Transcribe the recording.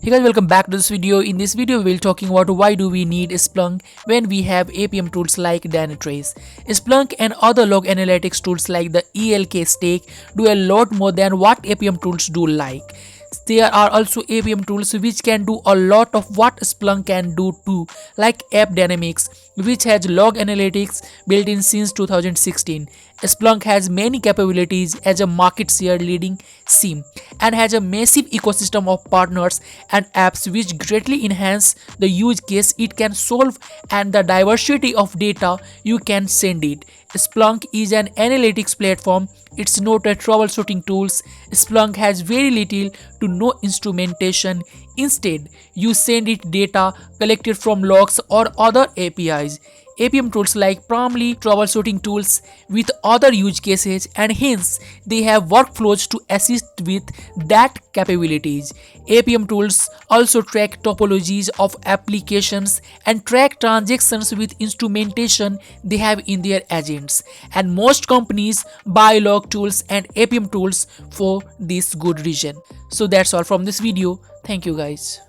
Hey guys, welcome back to this video. In this video, we'll talking about why do we need Splunk when we have APM tools like Dynatrace. Splunk and other log analytics tools like the ELK Stake do a lot more than what APM tools do like. There are also APM tools which can do a lot of what Splunk can do too, like App Dynamics, which has log analytics built in since 2016. Splunk has many capabilities as a market share leading SIEM and has a massive ecosystem of partners and apps which greatly enhance the use case it can solve and the diversity of data you can send it. Splunk is an analytics platform. It's not a troubleshooting tools. Splunk has very little to no instrumentation. Instead, you send it data collected from logs or other APIs. APM tools like primarily troubleshooting tools with other use cases, and hence they have workflows to assist with that capabilities. APM tools also track topologies of applications and track transactions with instrumentation they have in their agents. And most companies buy log tools and APM tools for this good reason. So that's all from this video. Thank you guys.